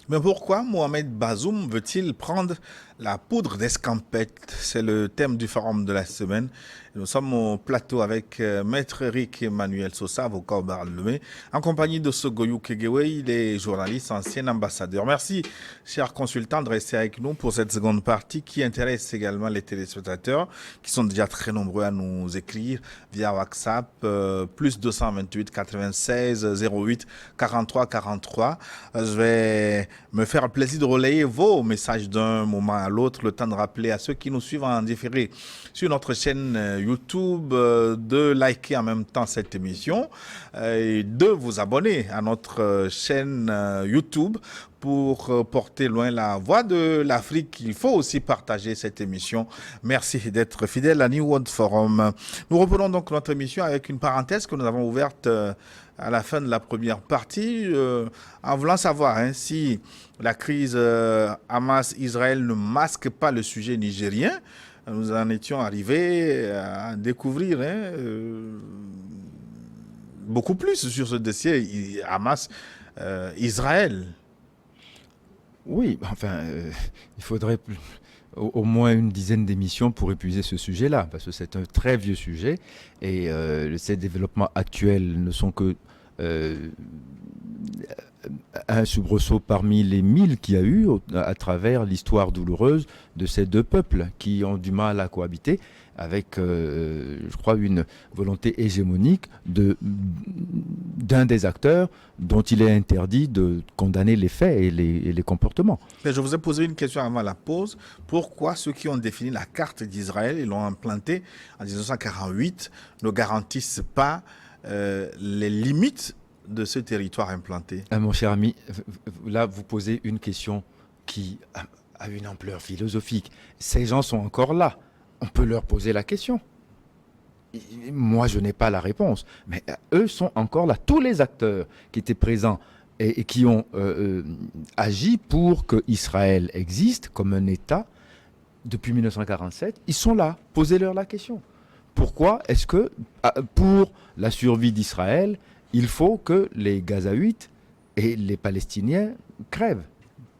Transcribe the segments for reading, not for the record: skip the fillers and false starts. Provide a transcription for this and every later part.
Mais pourquoi Mohamed Bazoum veut-il prendre la poudre d'escampette? C'est le thème du forum de la semaine. Nous sommes au plateau avec Maître Eric Emmanuel Sosa, avocat au barreau de Lomé, en compagnie de Sogoyou Kegewe, il est journaliste, ancien ambassadeur. Merci, chers consultants, de rester avec nous pour cette seconde partie qui intéresse également les téléspectateurs qui sont déjà très nombreux à nous écrire via WhatsApp, plus 228 96 08 43 43. Je vais me faire le plaisir de relayer vos messages d'un moment à l'autre, le temps de rappeler à ceux qui nous suivent en différé sur notre chaîne YouTube de liker en même temps cette émission et de vous abonner à notre chaîne YouTube pour porter loin la voix de l'Afrique. Il faut aussi partager cette émission. Merci d'être fidèle à New World Forum. Nous reprenons donc notre émission avec une parenthèse que nous avons ouverte à la fin de la première partie, en voulant savoir si la crise Hamas-Israël ne masque pas le sujet nigérien. Nous en étions arrivés à découvrir beaucoup plus sur ce dossier Hamas-Israël. Oui, enfin, il faudrait au moins une dizaine d'émissions pour épuiser ce sujet-là, parce que c'est un très vieux sujet et ces développements actuels ne sont que un soubresaut parmi les 1000 qu'il y a eu à travers l'histoire douloureuse de ces deux peuples qui ont du mal à cohabiter avec, je crois, une volonté hégémonique d'un des acteurs dont il est interdit de condamner les faits et les comportements. Mais je vous ai posé une question avant la pause. Pourquoi ceux qui ont défini la carte d'Israël et l'ont implantée en 1948 ne garantissent pas les limites de ce territoire implanté? Mon cher ami, là, vous posez une question qui a une ampleur philosophique. Ces gens sont encore là. On peut leur poser la question. Moi, je n'ai pas la réponse. Mais eux sont encore là. Tous les acteurs qui étaient présents et qui ont agi pour que Israël existe comme un État depuis 1947, ils sont là. Posez-leur la question. Pourquoi est-ce que, pour la survie d'Israël, il faut que les Gazaouites et les Palestiniens crèvent?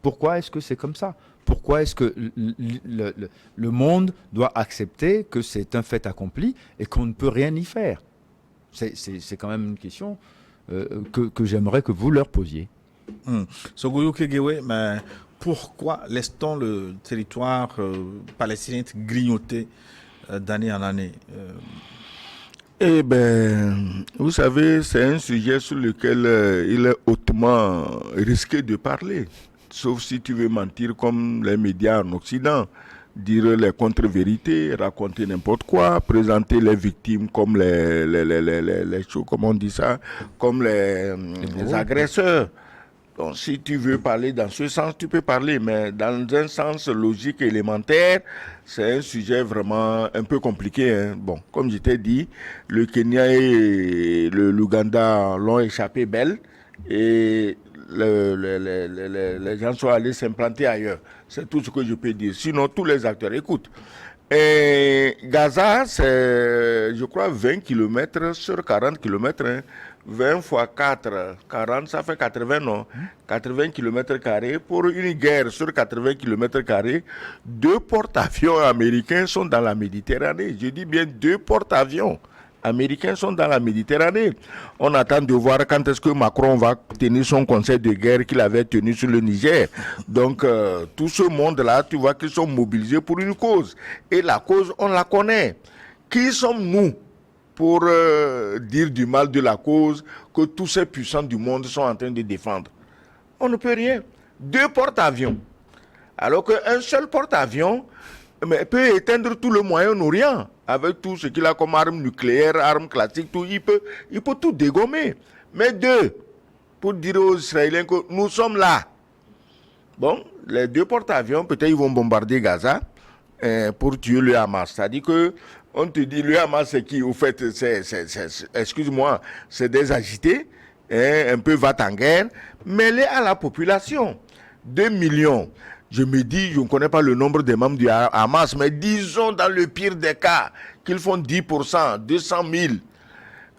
Pourquoi est-ce que c'est comme ça? Pourquoi est-ce que le monde doit accepter que c'est un fait accompli et qu'on ne peut rien y faire? C'est quand même une question que j'aimerais que vous leur posiez. Sogoyou Kegewe, mais pourquoi laisse-t-on le territoire palestinien grignoter d'année en année? Eh bien, vous savez, c'est un sujet sur lequel il est hautement risqué de parler. Sauf si tu veux mentir comme les médias en Occident, dire les contre-vérités, raconter n'importe quoi, présenter les victimes comme les comment on dit ça, comme les agresseurs. Donc, si tu veux parler dans ce sens, tu peux parler, mais dans un sens logique et élémentaire, c'est un sujet vraiment un peu compliqué. Hein. Bon, comme je t'ai dit, le Kenya et l'Ouganda l'ont échappé belle et les gens sont allés s'implanter ailleurs. C'est tout ce que je peux dire. Sinon, tous les acteurs, écoute. Et Gaza, c'est, je crois, 20 km sur 40 km. Hein. 20 fois 4, 40, ça fait 80, non? 80 km². Pour une guerre sur 80 km², 2 porte-avions américains sont dans la Méditerranée. Je dis bien 2 porte-avions américains sont dans la Méditerranée. On attend de voir quand est-ce que Macron va tenir son conseil de guerre qu'il avait tenu sur le Niger. Donc, tout ce monde-là, tu vois qu'ils sont mobilisés pour une cause. Et la cause, on la connaît. Qui sommes-nous pour dire du mal de la cause que tous ces puissants du monde sont en train de défendre? On ne peut rien. 2 porte-avions. Alors qu'un seul porte-avions peut éteindre tout le Moyen-Orient avec tout ce qu'il a comme armes nucléaires, armes classiques, tout, il peut tout dégommer. Mais 2, pour dire aux Israéliens que nous sommes là. Bon, les 2 porte-avions, peut-être ils vont bombarder Gaza pour tuer le Hamas. C'est-à-dire que on te dit, le Hamas, c'est qui? Au fait, excuse-moi, c'est des agités, un peu va-t-en-guerre, mêlés à la population. 2 millions. Je me dis, je ne connais pas le nombre des membres du Hamas, mais disons dans le pire des cas qu'ils font 10%, 200 000.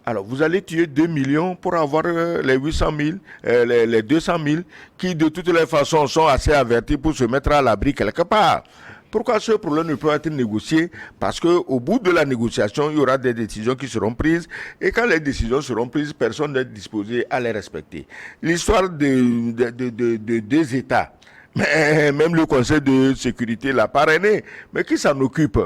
Alors, vous allez tuer 2 millions pour avoir les 800 000, les 200 000, qui de toutes les façons sont assez avertis pour se mettre à l'abri quelque part. Pourquoi ce problème ne peut être négocié? Parce qu'au bout de la négociation, il y aura des décisions qui seront prises. Et quand les décisions seront prises, personne n'est disposé à les respecter. L'histoire de deux États, même le Conseil de sécurité l'a parrainé. Mais qui s'en occupe?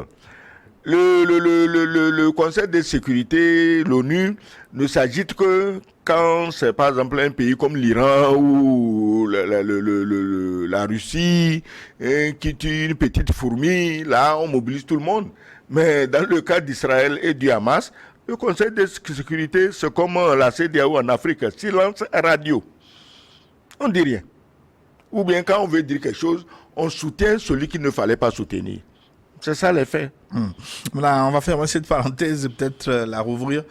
Le Conseil de sécurité, l'ONU, ne s'agite que quand c'est par exemple un pays comme l'Iran ou la Russie qui tue une petite fourmi. Là, on mobilise tout le monde. Mais dans le cas d'Israël et du Hamas, le Conseil de sécurité, c'est comme la CEDEAO en Afrique, silence radio. On ne dit rien. Ou bien quand on veut dire quelque chose, on soutient celui qu'il ne fallait pas soutenir. C'est ça les faits. Voilà, on va fermer cette parenthèse et peut-être la rouvrir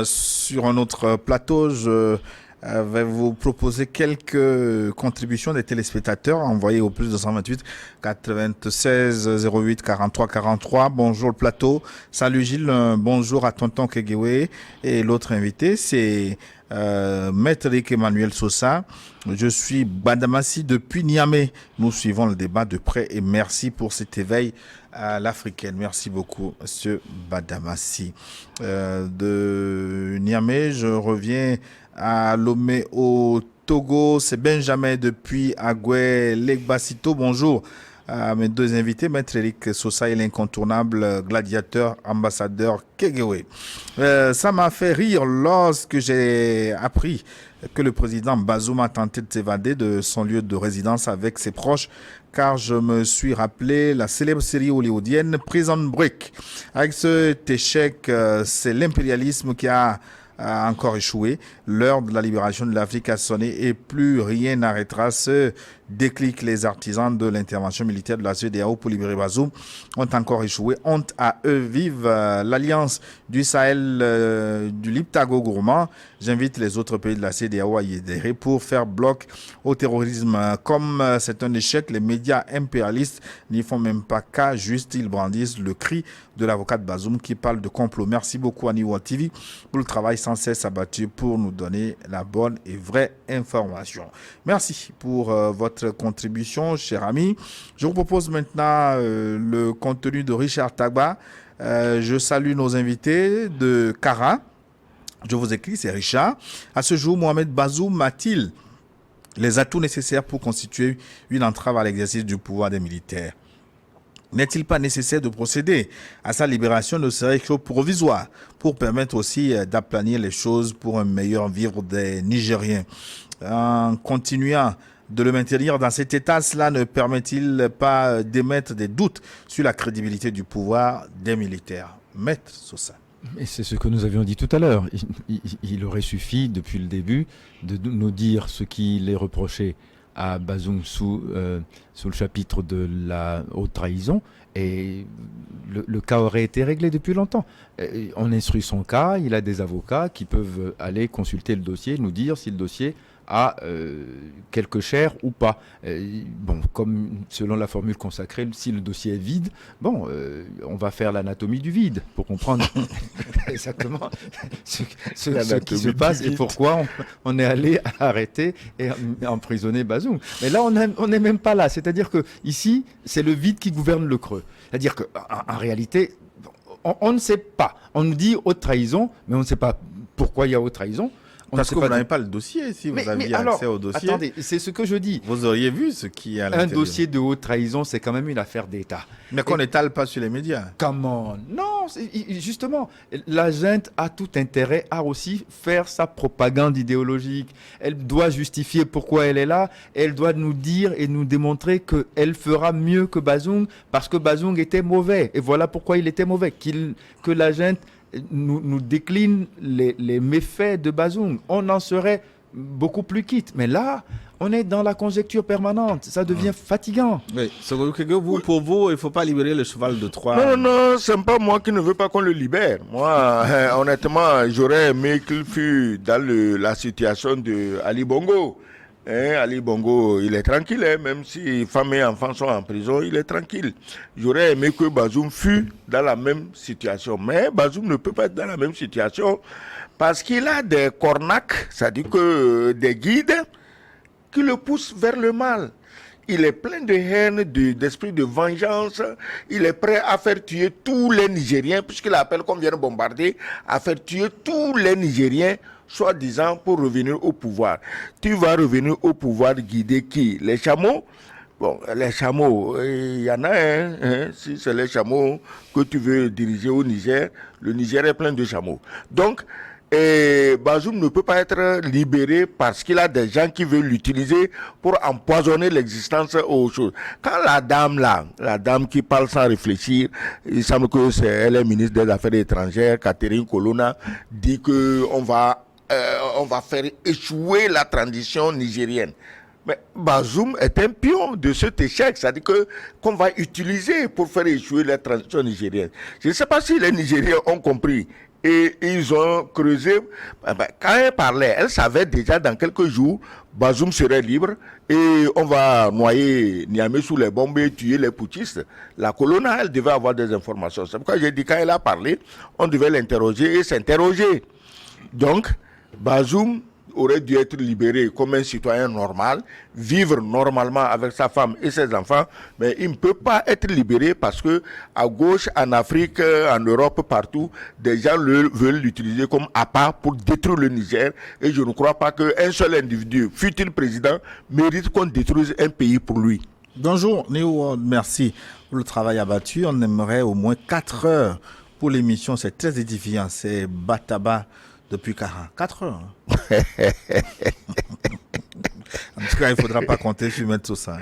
sur un autre plateau. Je vais vous proposer quelques contributions des téléspectateurs envoyées au plus 228 96 08 43 43. Bonjour le plateau. Salut Gilles. Bonjour à Tonton Kegewe. Et l'autre invité, c'est Maître Rick Emmanuel Sosa. Je suis Badamassi depuis Niamey. Nous suivons le débat de près et merci pour cet éveil à l'africaine. Merci beaucoup, Monsieur Badamassi. De Niamey, je reviens à Lomé au Togo. C'est Benjamin depuis Agoué Legbasito. Bonjour à mes deux invités, Maître Eric Sosa et l'incontournable gladiateur ambassadeur Kegewe. Ça m'a fait rire lorsque j'ai appris que le président Bazoum a tenté de s'évader de son lieu de résidence avec ses proches, car je me suis rappelé la célèbre série hollywoodienne Prison Break. Avec cet échec, c'est l'impérialisme qui a encore échoué. L'heure de la libération de l'Afrique a sonné et plus rien n'arrêtera ce déclic. Les artisans de l'intervention militaire de la CEDEAO pour libérer Bazoum ont encore échoué. Honte à eux. Vive l'alliance du Sahel, du Liptako gourmand. J'invite les autres pays de la CEDEAO à y adhérer pour faire bloc au terrorisme. Comme c'est un échec, les médias impérialistes n'y font même pas cas. Juste, ils brandissent le cri de l'avocat de Bazoum qui parle de complot. Merci beaucoup à Niwa TV pour le travail sans cesse abattu pour nous donner la bonne et vraie information. Merci pour votre contribution, cher ami. Je vous propose maintenant le contenu de Richard Tagba. Je salue nos invités de Cara. Je vous écris, c'est Richard. À ce jour, Mohamed Bazoum a-t-il les atouts nécessaires pour constituer une entrave à l'exercice du pouvoir des militaires? N'est-il pas nécessaire de procéder à sa libération, ne serait-ce que provisoire, pour permettre aussi d'aplanir les choses pour un meilleur vivre des Nigériens? En continuant de le maintenir dans cet état, cela ne permet-il pas d'émettre des doutes sur la crédibilité du pouvoir des militaires? Maître Sosa. Et c'est ce que nous avions dit tout à l'heure. Il aurait suffi, depuis le début, de nous dire ce qu'il est reproché à Bazoum sous le chapitre de la haute trahison, et le cas aurait été réglé depuis longtemps. On instruit son cas, il a des avocats qui peuvent aller consulter le dossier, nous dire si le dossier a quelque chair ou pas. Bon, comme selon la formule consacrée, si le dossier est vide, bon, on va faire l'anatomie du vide pour comprendre exactement ce qui se passe et pourquoi on est allé arrêter et emprisonner Bazoum. Mais là, on n'est même pas là. C'est-à-dire que ici, c'est le vide qui gouverne le creux. C'est-à-dire qu'en réalité, on ne sait pas. On nous dit haute trahison, mais on ne sait pas pourquoi il y a haute trahison. Parce que vous n'avez pas le dossier. Si vous aviez accès au dossier, attendez, c'est ce que je dis. Vous auriez vu ce qui est à l'intérieur. Un dossier de haute trahison, c'est quand même une affaire d'État. Mais qu'on n'étale pas sur les médias. Comment? Non, justement, la junte a tout intérêt à aussi faire sa propagande idéologique. Elle doit justifier pourquoi elle est là. Elle doit nous dire et nous démontrer qu'elle fera mieux que Bazoum parce que Bazoum était mauvais. Et voilà pourquoi il était mauvais. Que la junte nous décline les méfaits de Bazoum. On en serait beaucoup plus quitte. Mais là, on est dans la conjecture permanente. Ça devient fatigant. Oui. Pour vous, il ne faut pas libérer le cheval de Troie. Non, c'est pas moi qui ne veux pas qu'on le libère. Moi, honnêtement, j'aurais aimé qu'il fût dans la situation de Ali Bongo. Ali Bongo, il est tranquille, même si femmes et enfants sont en prison, il est tranquille. J'aurais aimé que Bazoum fût dans la même situation. Mais Bazoum ne peut pas être dans la même situation parce qu'il a des cornacs, c'est-à-dire que des guides qui le poussent vers le mal. Il est plein de haine, d'esprit de vengeance. Il est prêt à faire tuer tous les Nigériens, puisqu'il appelle qu'on vient bombarder, à faire tuer tous les Nigériens, soi-disant pour revenir au pouvoir. Tu vas revenir au pouvoir guider qui? Les chameaux? Bon, les chameaux, il y en a un. Si c'est les chameaux que tu veux diriger au Niger, le Niger est plein de chameaux. Donc, Bazoum ne peut pas être libéré parce qu'il a des gens qui veulent l'utiliser pour empoisonner l'existence aux choses. Quand la dame qui parle sans réfléchir, il semble que elle est ministre des Affaires étrangères, Catherine Colonna, dit que on va faire échouer la transition nigérienne. Mais Bazoum est un pion de cet échec, c'est-à-dire qu'on va utiliser pour faire échouer la transition nigérienne. Je ne sais pas si les Nigériens ont compris. Et ils ont creusé. Quand elle parlait, elle savait déjà dans quelques jours, Bazoum serait libre et on va noyer Niamey sous les bombes et tuer les putschistes. La Colonna, elle devait avoir des informations. C'est pourquoi j'ai dit, quand elle a parlé, on devait l'interroger et s'interroger. Donc, Bazoum aurait dû être libéré comme un citoyen normal, vivre normalement avec sa femme et ses enfants, mais il ne peut pas être libéré parce que à gauche, en Afrique, en Europe, partout, des gens veulent l'utiliser comme appât pour détruire le Niger. Et je ne crois pas qu'un seul individu, fût-il président, mérite qu'on détruise un pays pour lui. Bonjour, Néo, merci pour le travail abattu. On aimerait au moins 4 heures pour l'émission. C'est très édifiant. C'est Bataba depuis 4 heures. En tout cas, il ne faudra pas compter sur Maître Sosa.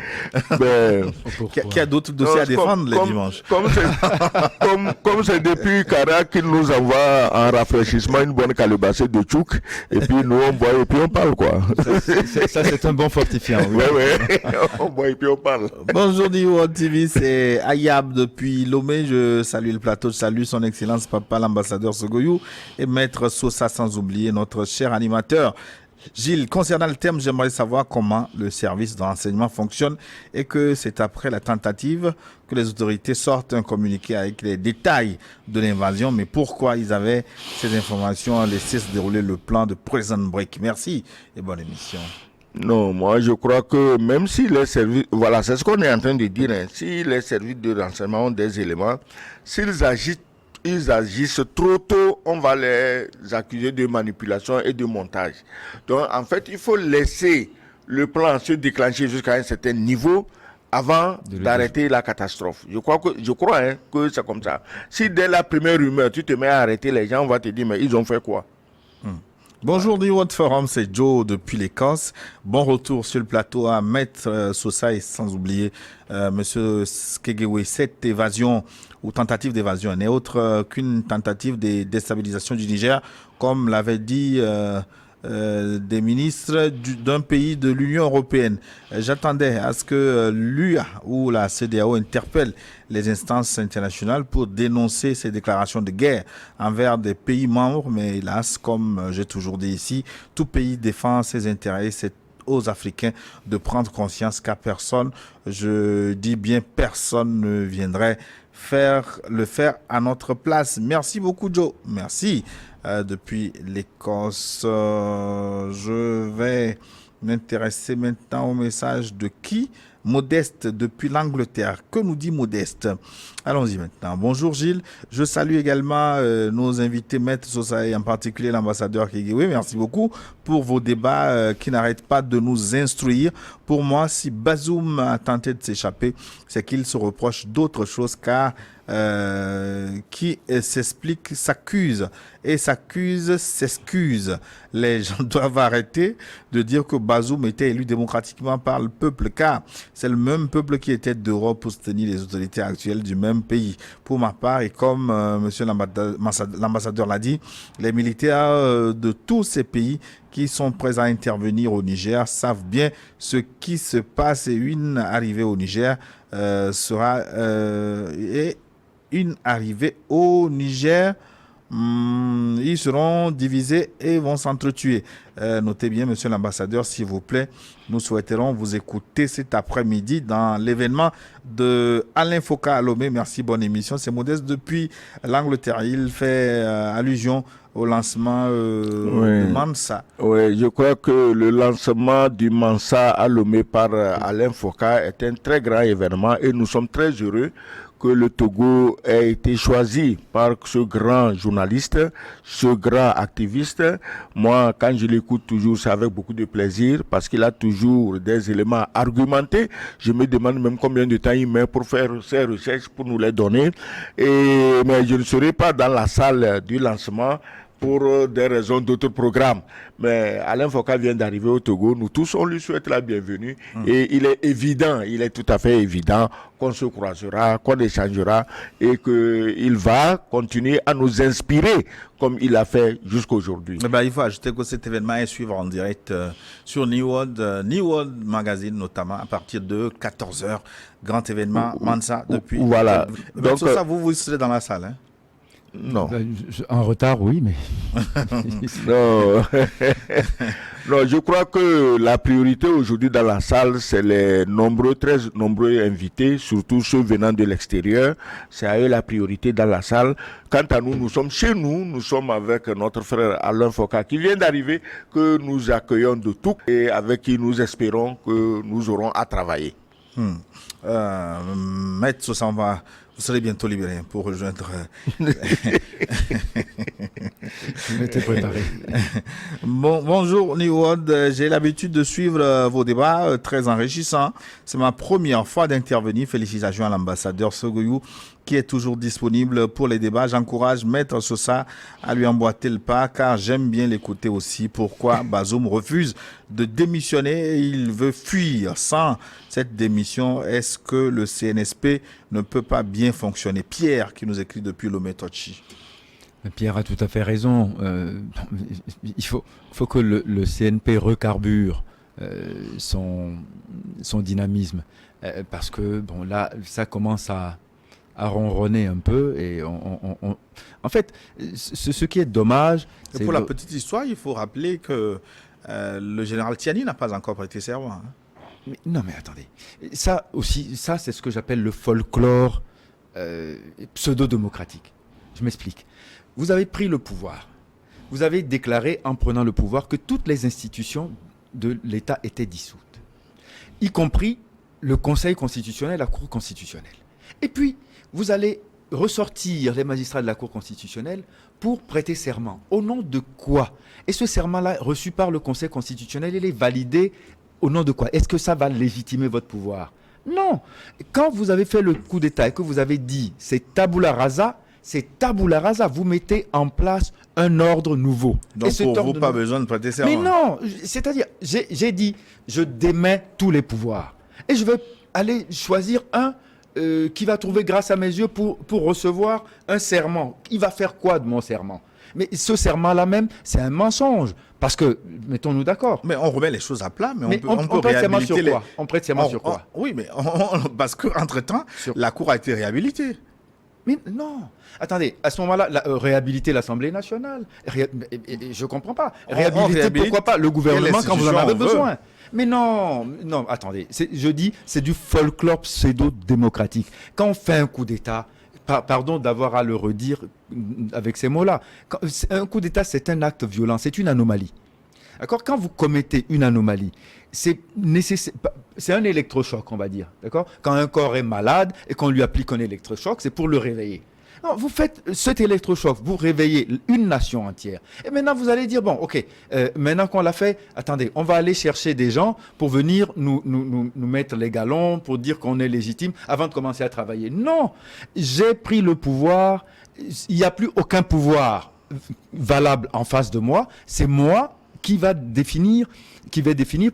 Qui a d'autres dossiers à défendre les dimanches. Comme c'est depuis Kara qu'il nous envoie en rafraîchissement une bonne calebassée de tchouk, et puis nous on boit et puis on parle, quoi. Ça c'est un bon fortifiant. Oui. Ouais. On boit et puis on parle. Bonjour Niwo TV, c'est Ayab depuis Lomé. Je salue le plateau, je salue son excellence Papa l'ambassadeur Sogoyou et Maître Sosa, sans oublier notre cher animateur Gilles. Concernant le thème, j'aimerais savoir comment le service de renseignement fonctionne et que c'est après la tentative que les autorités sortent un communiqué avec les détails de l'invasion, mais pourquoi ils avaient ces informations, laissé se dérouler le plan de Prison Break. Merci et bonne émission. Non, moi je crois que même si les services, voilà, c'est ce qu'on est en train de dire, si les services de renseignement ont des éléments, s'ils agissent trop tôt, on va les accuser de manipulation et de montage. Donc, en fait, il faut laisser le plan se déclencher jusqu'à un certain niveau avant d'arrêter la catastrophe. Je crois que c'est comme ça. Si dès la première rumeur, tu te mets à arrêter les gens, on va te dire, mais ils ont fait quoi? Bonjour du World Forum, c'est Joe depuis l'Écosse. Bon retour sur le plateau à Maître Sosa et sans oublier Monsieur Skegewe. Cette évasion ou tentative d'évasion n'est autre qu'une tentative de déstabilisation du Niger, comme l'avait dit des ministres d'un pays de l'Union européenne. J'attendais à ce que l'UA ou la CEDEAO interpelle les instances internationales pour dénoncer ces déclarations de guerre envers des pays membres, mais hélas, comme j'ai toujours dit ici, tout pays défend ses intérêts. C'est aux Africains de prendre conscience qu'à personne, je dis bien personne, ne viendrait le faire à notre place. Merci beaucoup Joe. Merci. Depuis l'Écosse, je vais m'intéresser maintenant au message de qui? Modeste depuis l'Angleterre. Que nous dit Modeste? Allons-y maintenant. Bonjour Gilles. Je salue également nos invités, Maître Sosa et en particulier l'ambassadeur Kegewe. Merci beaucoup pour vos débats qui n'arrêtent pas de nous instruire. Pour moi, si Bazoum a tenté de s'échapper, c'est qu'il se reproche d'autre chose car qui s'explique, s'accuse et s'accuse, s'excuse. Les gens doivent arrêter de dire que Bazoum était élu démocratiquement par le peuple, car c'est le même peuple qui était d'Europe pour soutenir les autorités actuelles du même pays. Pour ma part, et comme monsieur l'ambassadeur l'a dit, les militaires de tous ces pays qui sont prêts à intervenir au Niger savent bien ce qui se passe et une arrivée au Niger sera une arrivée au Niger Ils seront divisés et vont s'entretuer. Notez bien, monsieur l'ambassadeur, s'il vous plaît. Nous souhaiterons vous écouter cet après-midi dans l'événement de Alain Foka à Lomé. Merci, bonne émission. C'est Modeste depuis l'Angleterre. Il fait allusion au lancement Oui. de Mansa. Oui, je crois que le lancement du Mansa à Lomé par Alain Foka est un très grand événement et nous sommes très heureux que le Togo ait été choisi par ce grand journaliste, ce grand activiste. Moi, quand je l'écoute toujours, c'est avec beaucoup de plaisir parce qu'il a toujours des éléments argumentés. Je me demande même combien de temps il met pour faire ses recherches, pour nous les donner. Mais je ne serai pas dans la salle du lancement pour des raisons d'autres programmes. Mais Alain Foka vient d'arriver au Togo. Nous tous, on lui souhaite la bienvenue. Et il est évident, il est tout à fait évident qu'on se croisera, qu'on échangera et qu'il va continuer à nous inspirer comme il a fait jusqu'aujourd'hui. Il faut ajouter que cet événement est suivre en direct sur New World Magazine, notamment à partir de 14h. Grand événement, Mansa, depuis... Voilà. Donc, ça, vous serez dans la salle, hein? Non. En retard, oui, mais... Non. Non, je crois que la priorité aujourd'hui dans la salle, c'est les très nombreux invités, surtout ceux venant de l'extérieur. C'est à eux la priorité dans la salle. Quant à nous, nous sommes chez nous, nous sommes avec notre frère Alain Foka qui vient d'arriver, que nous accueillons de tout et avec qui nous espérons que nous aurons à travailler. Maître Sossamba, vous serez bientôt libéré pour rejoindre... Je m'étais préparé. Bonjour New World, j'ai l'habitude de suivre vos débats très enrichissants. C'est ma première fois d'intervenir. Félicitations à l'ambassadeur Sogoyou qui est toujours disponible pour les débats. J'encourage Maître Sosa à lui emboîter le pas car j'aime bien l'écouter aussi. Pourquoi Bazoum refuse de démissionner et il veut fuir sans cette démission? Est-ce que le CNSP ne peut pas bien fonctionner? Pierre qui nous écrit depuis Lomé-Tochi. Pierre a tout à fait raison. Il faut que le CNP recarbure son dynamisme. Parce que, bon, là, ça commence à ronronner un peu. Et en fait, ce qui est dommage... Et pour la petite histoire, il faut rappeler que le général Tiani n'a pas encore prêté serment. Hein. Non, mais attendez. Ça aussi, c'est ce que j'appelle le folklore pseudo-démocratique. Je m'explique. Vous avez pris le pouvoir. Vous avez déclaré, en prenant le pouvoir, que toutes les institutions de l'État étaient dissoutes, y compris le Conseil constitutionnel, la Cour constitutionnelle. Et puis, vous allez ressortir les magistrats de la Cour constitutionnelle pour prêter serment. Au nom de quoi? Et ce serment-là, reçu par le Conseil constitutionnel, il est validé au nom de quoi? Est-ce que ça va légitimer votre pouvoir? Non. Quand vous avez fait le coup d'État et que vous avez dit c'est tabula rasa, c'est tabula rasa. Vous mettez en place un ordre nouveau. Donc pour vous, pas besoin de prêter serment. Mais non, c'est-à-dire, j'ai dit, je démets tous les pouvoirs. Et je vais aller choisir un qui va trouver grâce à mes yeux pour recevoir un serment. Il va faire quoi de mon serment? Mais ce serment-là même, c'est un mensonge. Parce que, mettons-nous d'accord. Mais on remet les choses à plat, mais on peut prête serment réhabiliter sur quoi? On prête serment sur quoi? Oui, mais parce qu'entre-temps, la Cour a été réhabilitée. Mais non. Attendez, à ce moment-là, réhabiliter l'Assemblée nationale. Je ne comprends pas. Réhabiliter, pourquoi pas le gouvernement quand vous en avez besoin? Mais non, attendez. Je dis, c'est du folklore pseudo-démocratique. Quand on fait un coup d'État, pardon d'avoir à le redire avec ces mots-là, un coup d'État, c'est un acte violent, c'est une anomalie. D'accord? Quand vous commettez une anomalie, c'est un électrochoc, on va dire. D'accord? Quand un corps est malade et qu'on lui applique un électrochoc, c'est pour le réveiller. Non, vous faites cet électrochoc, vous réveillez une nation entière. Et maintenant, vous allez dire, bon, ok, maintenant qu'on l'a fait, attendez, on va aller chercher des gens pour venir nous mettre les galons, pour dire qu'on est légitime avant de commencer à travailler. Non, j'ai pris le pouvoir, il n'y a plus aucun pouvoir valable en face de moi, c'est moi qui va définir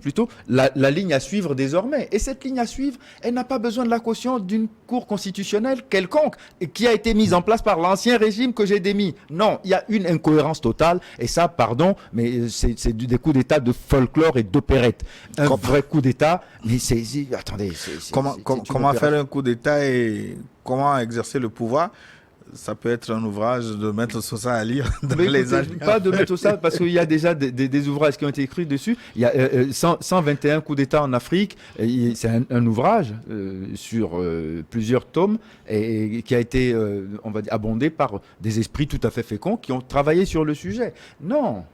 plutôt la ligne à suivre désormais. Et cette ligne à suivre, elle n'a pas besoin de la caution d'une cour constitutionnelle quelconque qui a été mise en place par l'ancien régime que j'ai démis. Non, il y a une incohérence totale et ça, pardon, mais c'est des coups d'État de folklore et d'opérette. Un vrai coup d'État, mais attendez. Comment faire un coup d'État et comment exercer le pouvoir? Ça peut être un ouvrage de Maître Sosa à lire dans Mais les écoutez, années. pas de mettre ça, parce qu'il y a déjà des ouvrages qui ont été écrits dessus. Il y a 121 coups d'État en Afrique. C'est un ouvrage sur plusieurs tomes et qui a été, on va dire, abondé par des esprits tout à fait féconds qui ont travaillé sur le sujet. Non,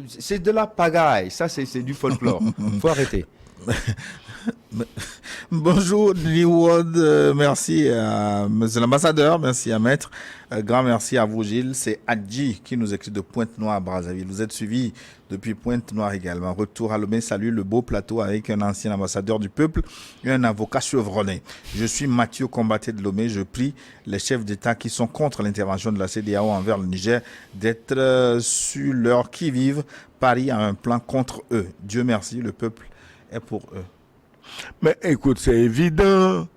c'est de la pagaille. Ça, c'est du folklore. Faut arrêter. Bonjour New World, merci à monsieur l'ambassadeur, merci à Maître, grand merci à vous Gilles, c'est Adji qui nous écrit de Pointe-Noire, Brazzaville. Vous êtes suivi depuis Pointe-Noire également. Retour à Lomé, salut le beau plateau avec un ancien ambassadeur du peuple et un avocat chevronné. Je suis Mathieu Combatté de Lomé, je prie les chefs d'État qui sont contre l'intervention de la CEDEAO envers le Niger d'être sur leur qui-vive. Paris a un plan contre eux. Dieu merci, le peuple est pour eux. Mais écoute, c'est évident.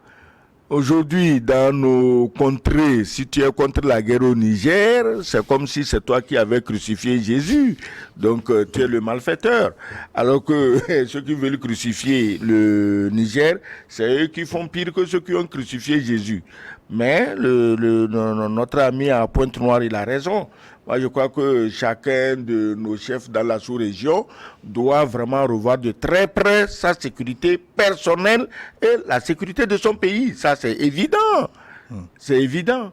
Aujourd'hui, dans nos contrées, si tu es contre la guerre au Niger, c'est comme si c'est toi qui avais crucifié Jésus. Donc, tu es le malfaiteur. Alors que ceux qui veulent crucifier le Niger, c'est eux qui font pire que ceux qui ont crucifié Jésus. Mais notre ami à Pointe-Noire, il a raison. Moi, je crois que chacun de nos chefs dans la sous-région doit vraiment revoir de très près sa sécurité personnelle et la sécurité de son pays. Ça, c'est évident. C'est évident.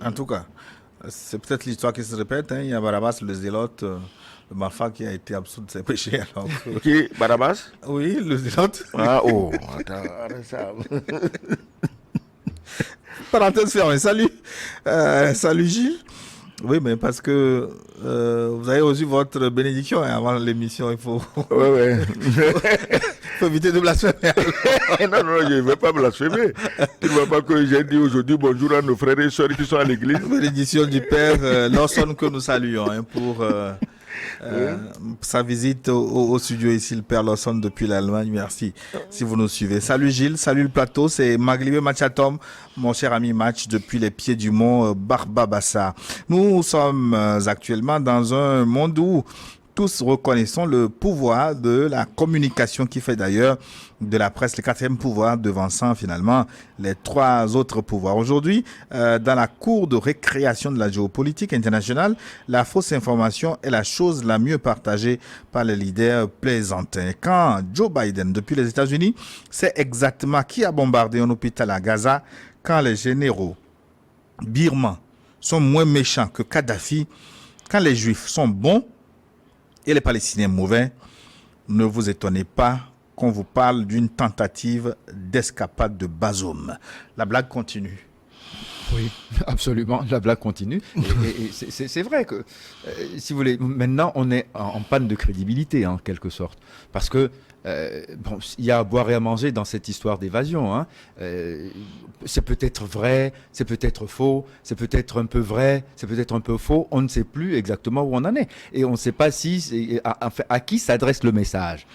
En tout cas, c'est peut-être l'histoire qui se répète. Hein. Il y a Barabas, le zélote, le malfrat qui a été absous de ses péchés. Alors que... Qui Barabas? Oui, le zélote. Ah, oh, attends, arrête ça. Parenthèse fermée. Salut. Salut Gilles. Oui, mais parce que vous avez reçu votre bénédiction hein, avant l'émission. Il faut, ouais. faut éviter de blasphémer. Non, je ne vais pas blasphémer. Tu ne vois pas que j'ai dit aujourd'hui bonjour à nos frères et sœurs qui sont à l'église. Bénédiction du Père Lawson que nous saluons hein, pour sa visite au studio ici, le Père Lawson depuis l'Allemagne. Merci si vous nous suivez. Salut Gilles, salut le plateau. C'est Maglibe Machatom, mon cher ami Match depuis les pieds du mont Barbabassa. Nous sommes actuellement dans un monde où tous reconnaissons le pouvoir de la communication qui fait d'ailleurs de la presse le quatrième pouvoir devançant finalement les trois autres pouvoirs. Aujourd'hui, dans la cour de récréation de la géopolitique internationale, la fausse information est la chose la mieux partagée par les leaders plaisantins. Quand Joe Biden, depuis les États-Unis, sait exactement qui a bombardé un hôpital à Gaza, quand les généraux birmans sont moins méchants que Kadhafi, quand les Juifs sont bons, et les Palestiniens mauvais, ne vous étonnez pas qu'on vous parle d'une tentative d'escapade de Bazoum. La blague continue. Oui, absolument, la blague continue. Et c'est vrai que, si vous voulez, maintenant on est en panne de crédibilité en quelque sorte. Parce que, bon, il y a à boire et à manger dans cette histoire d'évasion. Hein. C'est peut-être vrai, c'est peut-être faux, c'est peut-être un peu vrai, c'est peut-être un peu faux. On ne sait plus exactement où on en est. Et on ne sait pas si à qui s'adresse le message.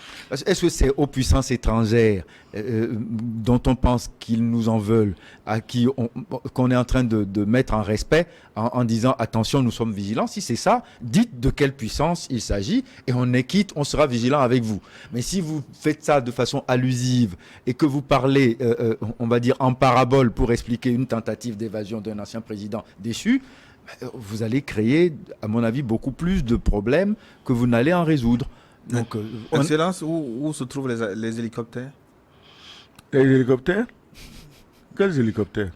Est-ce que c'est aux puissances étrangères dont on pense qu'ils nous en veulent, à qui qu'on est en train de mettre en respect en disant attention, nous sommes vigilants. Si c'est ça, dites de quelle puissance il s'agit et on est quitte, on sera vigilant avec vous. Mais si vous faites ça de façon allusive et que vous parlez, on va dire en parabole pour expliquer une tentative d'évasion d'un ancien président déchu, vous allez créer, à mon avis, beaucoup plus de problèmes que vous n'allez en résoudre. Donc, Excellence, où se trouvent les hélicoptères? Les hélicoptères? Quels hélicoptères?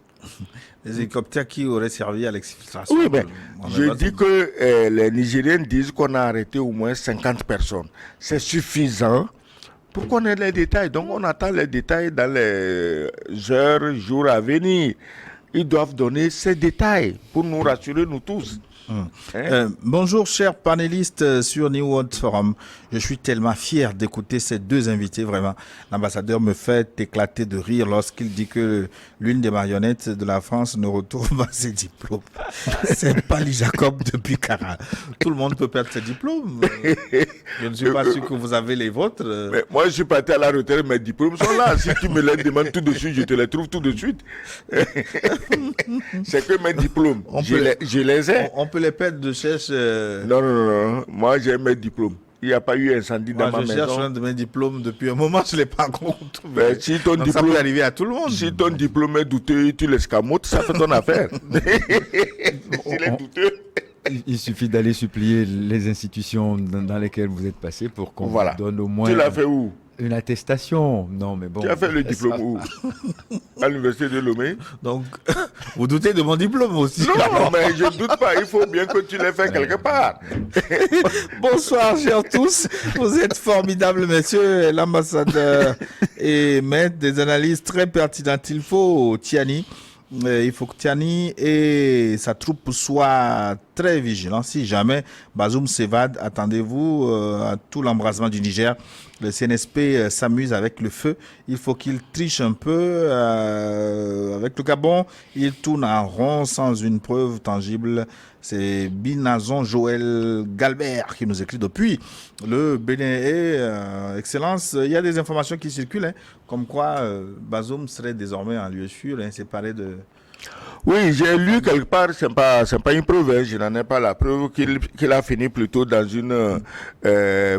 Les hélicoptères qui auraient servi à l'exfiltration. Oui, mais je dis que les Nigériens disent qu'on a arrêté au moins 50 personnes. C'est suffisant pour qu'on ait les détails. Donc on attend les détails dans les heures, jours à venir. Ils doivent donner ces détails pour nous rassurer, nous tous. Bonjour chers panélistes sur New World Forum. Je suis tellement fier d'écouter ces deux invités, vraiment. L'ambassadeur me fait éclater de rire lorsqu'il dit que l'une des marionnettes de la France ne retrouve pas ses diplômes. C'est Pali Jacob depuis Cara. Tout le monde peut perdre ses diplômes. Je ne suis pas sûr que vous avez les vôtres. Mais moi, je suis parti à la retraite, mes diplômes sont là. Si tu me les demandes tout de suite, je te les trouve tout de suite. C'est que mes diplômes, je les ai. On peut les perdre de cherche. Non. Moi, j'ai mes diplômes. Il n'y a pas eu incendie dans ma je cherche maison. un de mes diplômes depuis un moment, je ne l'ai pas encore trouvé. Ben, si ton Donc, ça diplôme, peut arriver à tout le monde. si ton diplôme est douteux, tu l'escamotes, ça fait ton affaire. S'il est douteux. Il suffit d'aller supplier les institutions dans lesquelles vous êtes passé pour qu'on Voilà. vous donne au moins Tu l'as fait où? une attestation. Non, mais bon. Tu as fait le diplôme où? À l'université de Lomé? Donc, vous doutez de mon diplôme aussi. Non, mais je ne doute pas. Il faut bien que tu l'aies fait quelque part. Bonsoir, chers tous. Vous êtes formidables, messieurs. L'ambassadeur et maître des analyses très pertinentes. Il faut que Tiani et sa troupe soient très vigilants. Si jamais Bazoum s'évade, attendez-vous à tout l'embrasement du Niger. Le CNSP s'amuse avec le feu. Il faut qu'il triche un peu avec le Gabon. Il tourne en rond sans une preuve tangible. C'est Binazon Joël Galbert qui nous écrit depuis le Bénin. Et, Excellence, il y a des informations qui circulent, comme quoi Bazoum serait désormais en lieu sûr, séparé de... Oui, j'ai lu quelque part, c'est pas une preuve, je n'en ai pas la preuve, qu'il a fini plutôt dans une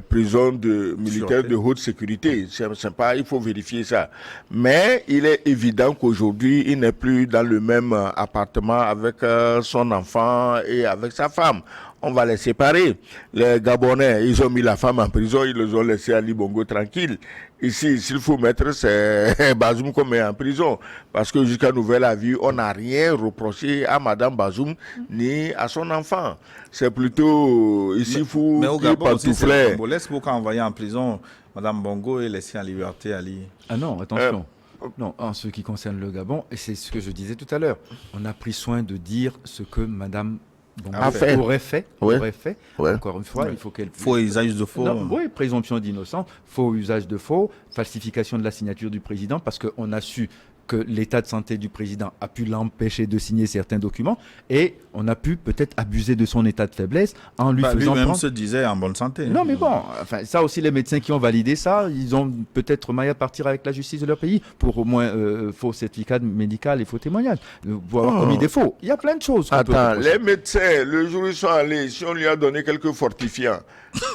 prison de militaire de haute sécurité. C'est pas, il faut vérifier ça. Mais il est évident qu'aujourd'hui, il n'est plus dans le même appartement avec son enfant et avec sa femme. On va les séparer. Les Gabonais, ils ont mis la femme en prison, ils les ont laissés à Libongo tranquille. Ici, s'il faut mettre, c'est Bazoum qu'on met en prison. Parce que jusqu'à nouvel avis, on n'a rien reproché à Madame Bazoum ni à son enfant. C'est plutôt ici, il faut Mais au Gabon aussi, c'est le pantoufler. Congolais pour envoyer en prison Madame Bongo et laisser en liberté Ali. Ah non, attention. Non, en ce qui concerne le Gabon, et c'est ce que je disais tout à l'heure, on a pris soin de dire ce que Madame Bongo aurait fait. Ouais. Aurait fait. Ouais. Encore une fois, il faut qu'elle... Faux usage de faux. Non, oui, présomption d'innocence, faux usage de faux, falsification de la signature du président, parce qu'on a su que l'état de santé du président a pu l'empêcher de signer certains documents, et on a pu peut-être abuser de son état de faiblesse en lui faisant lui-même prendre... se disait en bonne santé. Non, mais bon, enfin, ça aussi, les médecins qui ont validé ça, ils ont peut-être maille à partir avec la justice de leur pays pour au moins faux certificat médical et faux témoignages, pour avoir commis des faux. Il y a plein de choses. qu'on peut Attends, reprocher. les médecins, le jour où ils sont allés, si on lui a donné quelques fortifiants,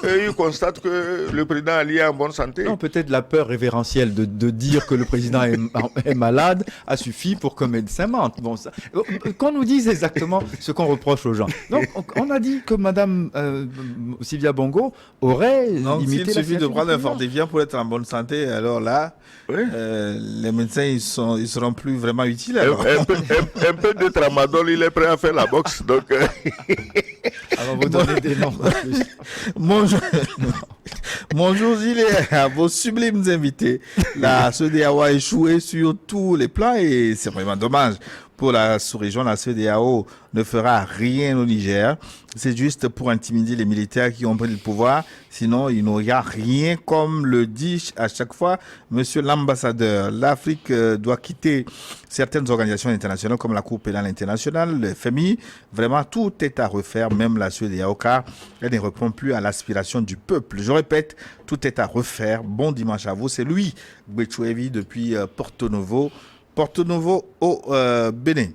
et ils constatent que le président Ali est en bonne santé. Non, peut-être la peur révérentielle de dire que le président est malade a suffi pour qu'un médecin mente. Bon, qu'on nous dise exactement ce qu'on reproche aux gens. Donc, on a dit que Madame Sylvia Bongo aurait Donc, imité s'il la suffit de signature prendre du un président. fortifiant pour être en bonne santé, alors là, Oui. les médecins, ils seront plus vraiment utiles. Un, Alors. un peu de tramadol, il est prêt à faire la boxe. Donc, Alors, vous donnez des noms. Bonjour, bonjour Gilles, à vos sublimes invités. La CEDEAO a échoué sur tous les plans et c'est vraiment dommage. Pour la sous-région, la CEDEAO ne fera rien au Niger. C'est juste pour intimider les militaires qui ont pris le pouvoir. Sinon, il n'y aura rien, comme le dit à chaque fois Monsieur l'ambassadeur. L'Afrique doit quitter certaines organisations internationales comme la Cour pénale internationale, le FMI. Vraiment, tout est à refaire, même la CEDEAO, car elle ne répond plus à l'aspiration du peuple. Je répète, tout est à refaire. Bon dimanche à vous. C'est Louis Gbetchouevi depuis Porto Novo au Bénin.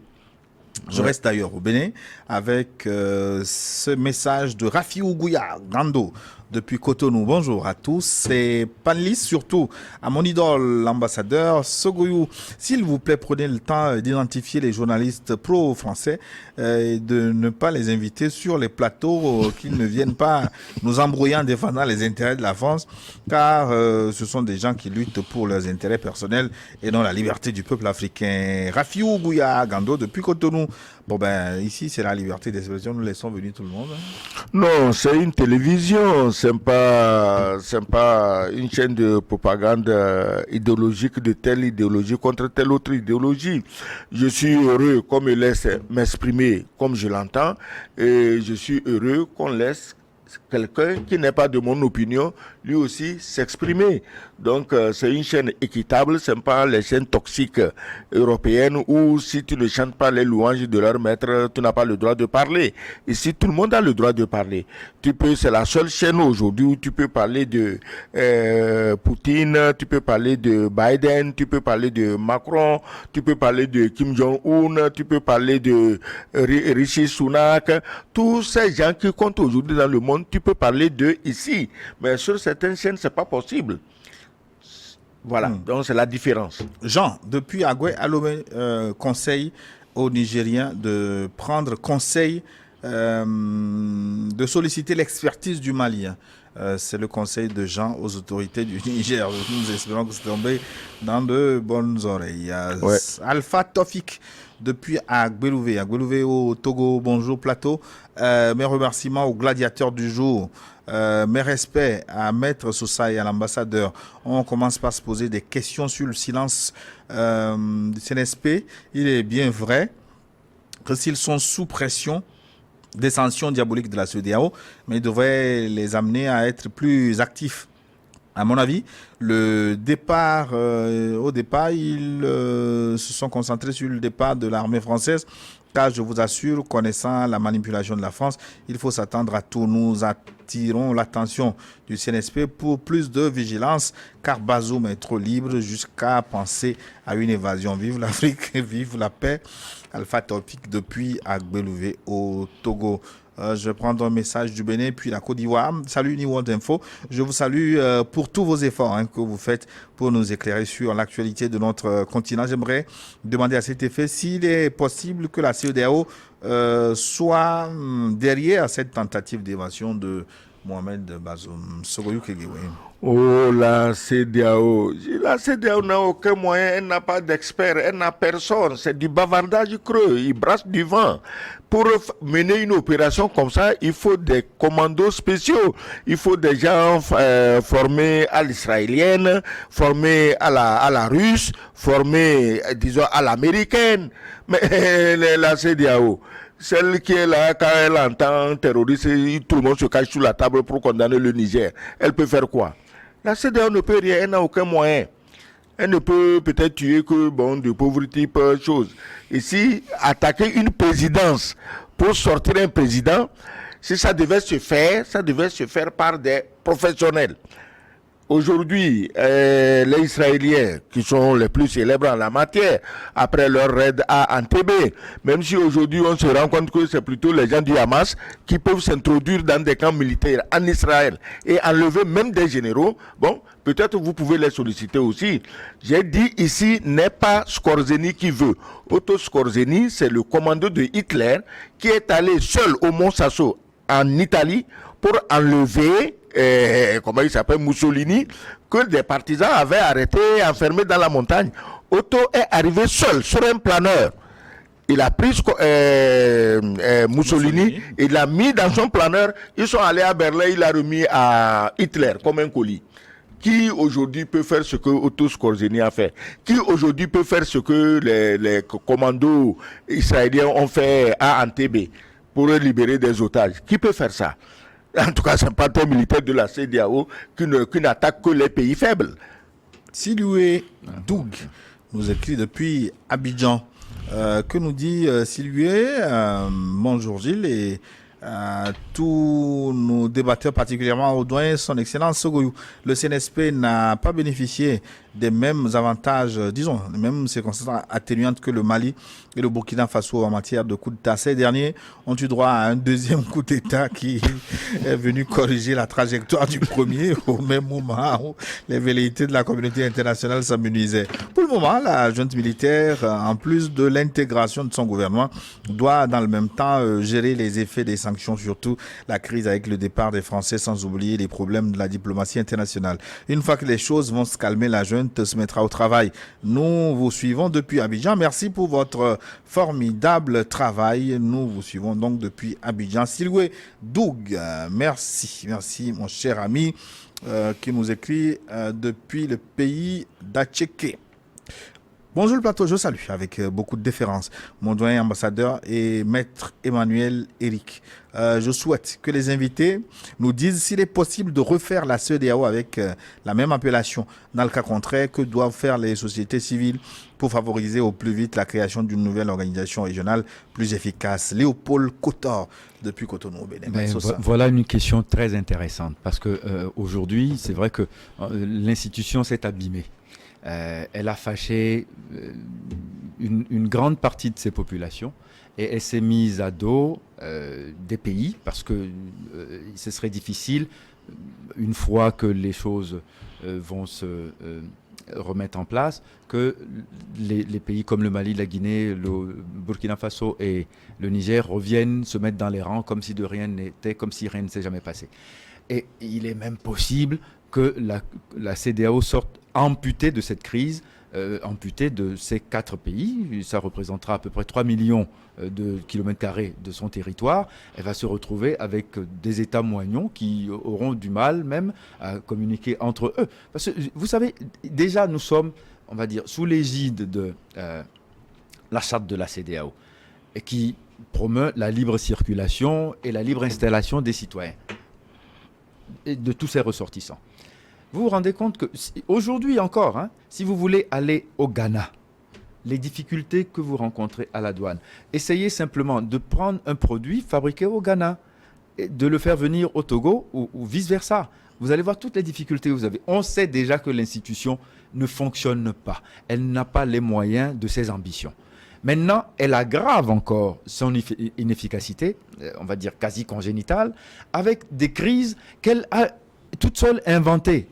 Je reste d'ailleurs au Bénin avec ce message de Rafi Ougouya Gando depuis Cotonou. Bonjour à tous et panélistes, surtout à mon idole, l'ambassadeur Sogoyou. S'il vous plaît, prenez le temps d'identifier les journalistes pro-français et de ne pas les inviter sur les plateaux, qu'ils ne viennent pas nous embrouiller en défendant les intérêts de la France, car ce sont des gens qui luttent pour leurs intérêts personnels et non la liberté du peuple africain. Rafi Ougouya Gando depuis Cotonou. Bon ben ici c'est la liberté d'expression, nous laissons venir tout le monde. non, c'est une télévision, c'est pas une chaîne de propagande idéologique de telle idéologie contre telle autre idéologie. Je suis heureux qu'on me laisse m'exprimer comme je l'entends et je suis heureux qu'on laisse quelqu'un qui n'est pas de mon opinion lui aussi s'exprimer. Donc c'est une chaîne équitable, c'est pas les chaînes toxiques européennes où si tu ne chantes pas les louanges de leur maître, tu n'as pas le droit de parler. Ici, tout le monde a le droit de parler. C'est la seule chaîne aujourd'hui où tu peux parler de Poutine, tu peux parler de Biden, tu peux parler de Macron, tu peux parler de Kim Jong-un, tu peux parler de Rishi Sunak, tous ces gens qui comptent aujourd'hui dans le monde monde, tu peux parler d'eux ici. Mais sur certaines chaînes, ce n'est pas possible. Voilà, donc c'est la différence. Jean, depuis Agoué, Alomé conseille aux Nigériens de prendre conseil, de solliciter l'expertise du Malien. C'est le conseil de Jean aux autorités du Niger. Nous espérons que c'est tombé dans de bonnes oreilles. Ouais. Alpha Tofik, depuis Agbelouvé au Togo, bonjour plateau. Mes remerciements aux gladiateurs du jour. Mes respects à Maître Sosa et à l'ambassadeur. On commence par se poser des questions sur le silence du CNSP. Il est bien vrai que s'ils sont sous pression des sanctions diaboliques de la CEDEAO, mais ils devraient les amener à être plus actifs. À mon avis, au départ, ils se sont concentrés sur le départ de l'armée française, car je vous assure, connaissant la manipulation de la France, il faut s'attendre à tout. Nous attirons l'attention du CNSP pour plus de vigilance, car Bazoum est trop libre jusqu'à penser à une évasion. Vive l'Afrique, vive la paix. Alpha Topic depuis Agbelouvé au Togo. Je vais prendre un message du Bénin puis la Côte d'Ivoire. Salut New World Info. Je vous salue pour tous vos efforts que vous faites pour nous éclairer sur l'actualité de notre continent. J'aimerais demander à cet effet s'il est possible que la CEDEAO soit derrière cette tentative d'évasion de Mohamed Bazoum. Oh, la CEDEAO n'a aucun moyen, elle n'a pas d'expert, elle n'a personne. C'est du bavardage creux, il brasse du vent. Pour mener une opération comme ça, il faut des commandos spéciaux. Il faut des gens formés à l'israélienne, formés à la russe, formés, disons, à l'américaine. Mais la CEDEAO, celle qui est là, quand elle entend terroriste, tout le monde se cache sous la table pour condamner le Niger. Elle peut faire quoi? La CEDEAO ne peut rien, elle n'a aucun moyen. Elle ne peut peut-être tuer que de pauvres types choses. Ici, attaquer une présidence pour sortir un président, si ça devait se faire par des professionnels. Aujourd'hui, les Israéliens, qui sont les plus célèbres en la matière, après leur raid à Entebbe, même si aujourd'hui on se rend compte que c'est plutôt les gens du Hamas qui peuvent s'introduire dans des camps militaires en Israël et enlever même des généraux, peut-être vous pouvez les solliciter aussi. J'ai dit ici, n'est pas Skorzeny qui veut. Otto Skorzeny, c'est le commando de Hitler qui est allé seul au Mont Sasso en Italie pour enlever Mussolini, que des partisans avaient arrêté et enfermé dans la montagne. Otto est arrivé seul sur un planeur. Il a pris Mussolini, il l'a mis dans son planeur. Ils sont allés à Berlin, il l'a remis à Hitler comme un colis. Qui aujourd'hui peut faire ce que Otto Skorzeny a fait? Qui aujourd'hui peut faire ce que les commandos israéliens ont fait à Entebbe pour libérer des otages? Qui peut faire ça? En tout cas, ce n'est pas un militaire de la CEDEAO qui n'attaque que les pays faibles. Siloué Doug nous écrit depuis Abidjan. Que nous dit Siloué? Bonjour Gilles et tous nos débatteurs, particulièrement au doyen son excellence Sogoyou. Le CNSP n'a pas bénéficié des mêmes avantages, disons, les mêmes circonstances atténuantes que le Mali et le Burkina Faso en matière de coup d'État. Ces derniers ont eu droit à un deuxième coup d'État qui est venu corriger la trajectoire du premier au même moment où les velléités de la communauté internationale s'amenuisaient. Pour le moment, la junte militaire, en plus de l'intégration de son gouvernement, doit dans le même temps gérer les effets des sanctions, surtout la crise avec le départ des Français, sans oublier les problèmes de la diplomatie internationale. Une fois que les choses vont se calmer, la junte se mettra au travail. Nous vous suivons depuis Abidjan. Merci pour votre formidable travail. Nous vous suivons donc depuis Abidjan. Siloué Doug, merci mon cher ami qui nous écrit depuis le pays d'Atchéké. Bonjour le plateau, je salue avec beaucoup de déférence mon doyen ambassadeur et maître Emmanuel Eric. Je souhaite que les invités nous disent s'il est possible de refaire la CEDEAO avec la même appellation. Dans le cas contraire, que doivent faire les sociétés civiles pour favoriser au plus vite la création d'une nouvelle organisation régionale plus efficace. Léopold Cotor, depuis Cotonou au Bénin. Voilà une question très intéressante parce que aujourd'hui, c'est vrai que l'institution s'est abîmée. Elle a fâché une grande partie de ses populations et elle s'est mise à dos des pays parce que ce serait difficile, une fois que les choses vont se remettre en place, que les pays comme le Mali, la Guinée, le Burkina Faso et le Niger reviennent se mettre dans les rangs comme si de rien n'était, comme si rien ne s'est jamais passé. Et il est même possible que la CEDEAO sorte amputée de cette crise, amputée de ces 4 pays. Ça représentera à peu près 3 millions de kilomètres carrés de son territoire. Elle va se retrouver avec des États moignons qui auront du mal même à communiquer entre eux. Parce que, vous savez, déjà nous sommes, on va dire, sous l'égide de la charte de la CEDEAO, et qui promeut la libre circulation et la libre installation des citoyens et de tous ses ressortissants. Vous vous rendez compte que aujourd'hui encore, si vous voulez aller au Ghana, les difficultés que vous rencontrez à la douane, essayez simplement de prendre un produit fabriqué au Ghana et de le faire venir au Togo ou vice-versa. Vous allez voir toutes les difficultés que vous avez. On sait déjà que l'institution ne fonctionne pas. Elle n'a pas les moyens de ses ambitions. Maintenant, elle aggrave encore son inefficacité, on va dire quasi congénitale, avec des crises qu'elle a toute seule inventées,